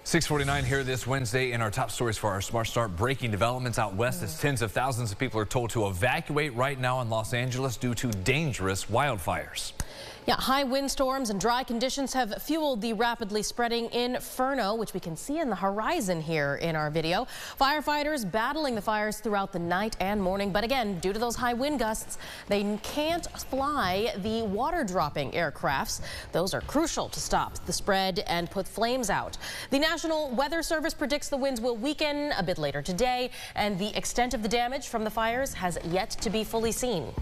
6:49 here this Wednesday in our top stories for our Smart Start. Breaking developments out west as tens of thousands of people are told to evacuate right now in Los Angeles due to dangerous wildfires. Yeah, high windstorms and dry conditions have fueled the rapidly spreading inferno, which we can see in the horizon here in our video. Firefighters battling the fires throughout the night and morning. But again, due to those high wind gusts, they can't fly the water dropping aircrafts. Those are crucial to stop the spread and put flames out. The National Weather Service predicts the winds will weaken a bit later today, and the extent of the damage from the fires has yet to be fully seen.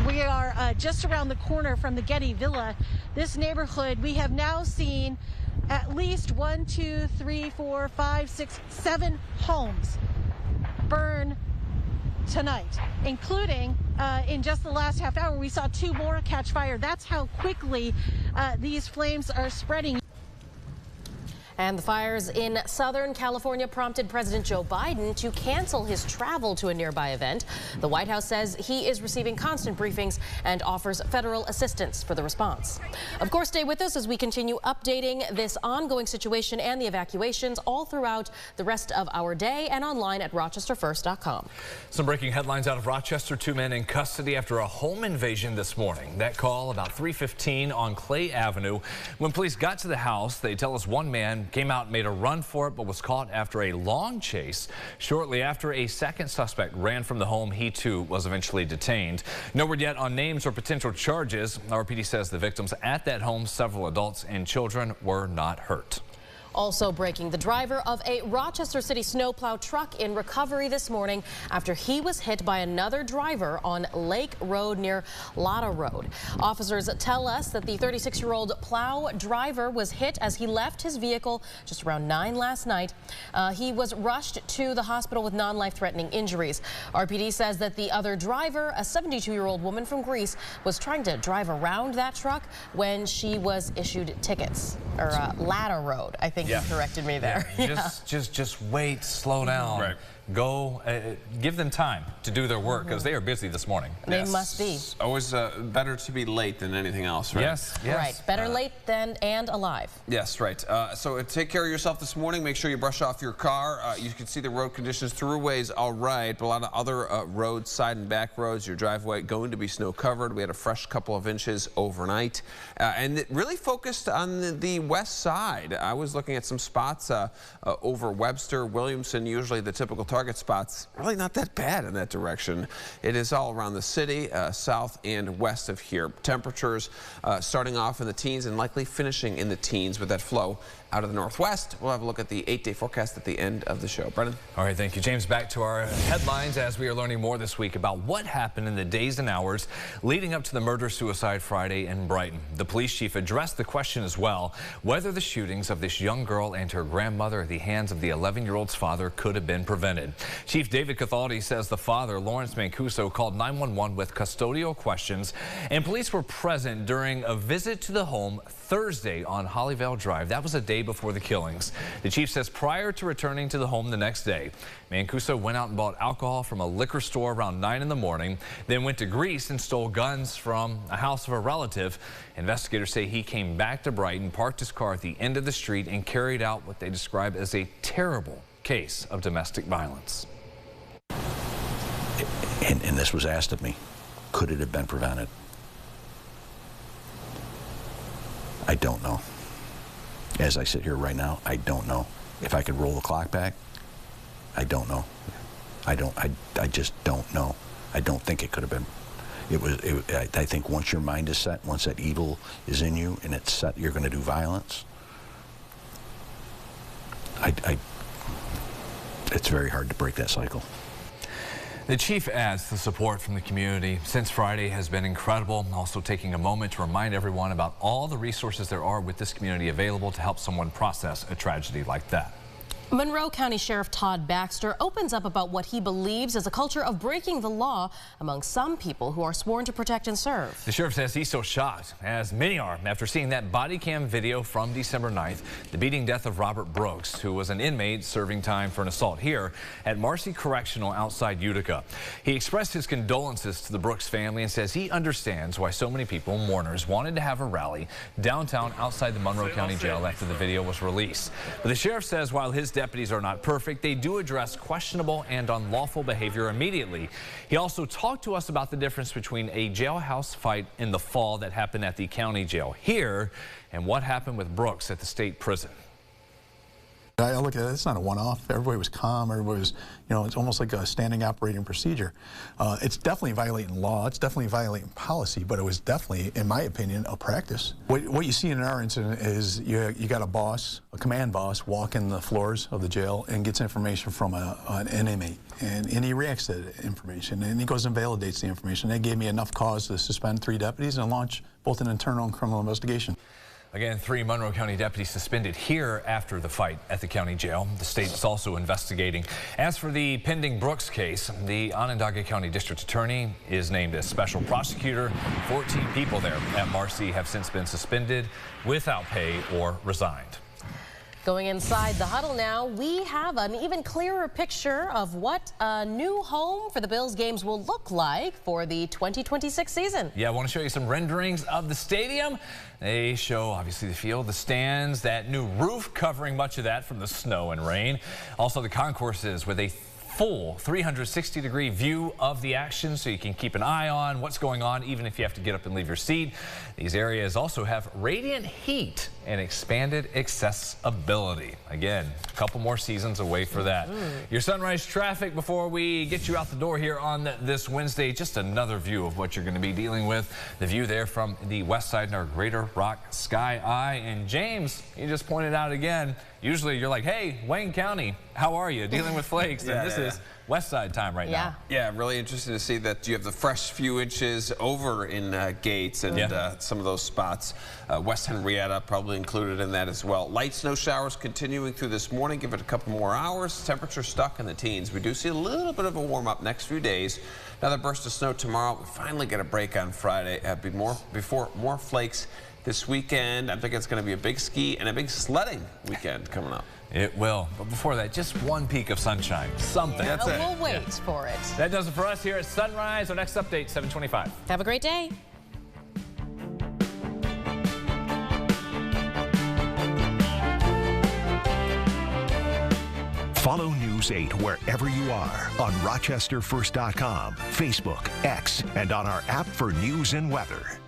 We are just around the corner from the Getty Villa. This neighborhood, we have now seen at least 1, 2, 3, 4, 5, 6, 7 homes burn tonight, including in just the last half hour, we saw 2 more catch fire. That's how quickly these flames are spreading. And the fires in Southern California prompted President Joe Biden to cancel his travel to a nearby event. The White House says he is receiving constant briefings and offers federal assistance for the response. Of course, stay with us as we continue updating this ongoing situation and the evacuations all throughout the rest of our day and online at rochesterfirst.com. Some breaking headlines out of Rochester. 2 men in custody after a home invasion this morning. That call about 3:15 on Clay Avenue. When police got to the house, they tell us one man came out and made a run for it, but was caught after a long chase. Shortly after, a second suspect ran from the home. He too was eventually detained. No word yet on names or potential charges. RPD says the victims at that home, several adults and children, were not hurt. Also breaking, the driver of a Rochester City snowplow truck in recovery this morning after he was hit by another driver on Lake Road near Lotta Road. Officers tell us that the 36-year-old plow driver was hit as he left his vehicle just around 9 last night. He was rushed to the hospital with non-life-threatening injuries. RPD says that the other driver, a 72-year-old woman from Greece, was trying to drive around that truck when she was issued tickets, or Lotta Road, I think. Yeah. You corrected me there. Yeah. Just wait, slow down. Right. Go, give them time to do their work because they are busy this morning. They must be. Always better to be late than anything else, right? Yes. Right. Better late than and alive. Yes, right. So take care of yourself this morning. Make sure you brush off your car. You can see the road conditions. Throughways all right, but a lot of other roads, side and back roads, your driveway going to be snow covered. We had a fresh couple of inches overnight, and it really focused on the west side. I was looking at some spots over Webster, Williamson, usually the typical target spots. Really not that bad in that direction. It is all around the city, south and west of here. Temperatures starting off in the teens and likely finishing in the teens with that flow out of the northwest. We'll have a look at the 8-day forecast at the end of the show. Brennan? All right, thank you, James. Back to our headlines as we are learning more this week about what happened in the days and hours leading up to the murder-suicide Friday in Brighton. The police chief addressed the question as well, whether the shootings of this young girl and her grandmother at the hands of the 11-year-old's father could have been prevented. Chief David Cathaldi says the father, Lawrence Mancuso, called 911 with custodial questions, and police were present during a visit to the home Thursday on Hollyvale Drive. That was a day before the killings. The chief says prior to returning to the home the next day, Mancuso went out and bought alcohol from a liquor store around 9 in the morning, then went to Greece and stole guns from a house of a relative. Investigators say he came back to Brighton, parked his car at the end of the street, and carried out what they describe as a terrible case of domestic violence. And this was asked of me, could it have been prevented? I don't know. As I sit here right now, I don't know. If I could roll the clock back, I don't know. I just don't know. I don't think it could have been. I think once your mind is set, once that evil is in you and it's set, you're going to do violence. It's very hard to break that cycle. The chief adds the support from the community since Friday has been incredible. Also taking a moment to remind everyone about all the resources there are with this community available to help someone process a tragedy like that. Monroe County Sheriff Todd Baxter opens up about what he believes is a culture of breaking the law among some people who are sworn to protect and serve. The sheriff says he's so shocked, as many are, after seeing that body cam video from December 9th, the beating death of Robert Brooks, who was an inmate serving time for an assault here at Marcy Correctional outside Utica. He expressed his condolences to the Brooks family and says he understands why so many people, mourners, wanted to have a rally downtown outside the Monroe County Jail after the video was released. But the sheriff says while his deputies are not perfect, they do address questionable and unlawful behavior immediately. He also talked to us about the difference between a jailhouse fight in the fall that happened at the county jail here and what happened with Brooks at the state prison. I look at it, it's not a one-off. Everybody was calm. Everybody was, it's almost like a standing operating procedure. It's definitely violating law. It's definitely violating policy, but it was definitely, in my opinion, a practice. What you see in our incident is you got a boss, a command boss, walking the floors of the jail and gets information from an inmate. And he reacts to that information, and he goes and validates the information. That gave me enough cause to suspend 3 deputies and launch both an internal and criminal investigation. Again, 3 Monroe County deputies suspended here after the fight at the county jail. The state is also investigating. As for the pending Brooks case, the Onondaga County District Attorney is named as special prosecutor. 14 people there at Marcy have since been suspended without pay or resigned. Going inside the huddle now, we have an even clearer picture of what a new home for the Bills games will look like for the 2026 season. Yeah, I want to show you some renderings of the stadium. They show obviously the field, the stands, that new roof covering much of that from the snow and rain. Also the concourses with a full 360-degree view of the action so you can keep an eye on what's going on even if you have to get up and leave your seat. These areas also have radiant heat and expanded accessibility. Again, a couple more seasons away for that. Your sunrise traffic before we get you out the door here on this Wednesday. Just another view of what you're going to be dealing with. The view there from the west side in our Greater Rock Sky Eye. And James, you just pointed out again, usually you're like, hey, Wayne County, how are you? Dealing with flakes. And this is west side time right now. Yeah, really interesting to see that you have the fresh few inches over in Gates and some of those spots. West Henrietta probably included in that as well. Light snow showers continuing through this morning. Give it a couple more hours. Temperature stuck in the teens. We do see a little bit of a warm up next few days. Another burst of snow tomorrow. We finally get a break on Friday. Before more flakes this weekend. I think it's going to be a big ski and a big sledding weekend coming up. It will. But before that, just one peak of sunshine. Something. That's it. We'll wait for it. That does it for us here at Sunrise. Our next update, 7:25. Have a great day. Follow News 8 wherever you are on RochesterFirst.com, Facebook, X, and on our app for news and weather.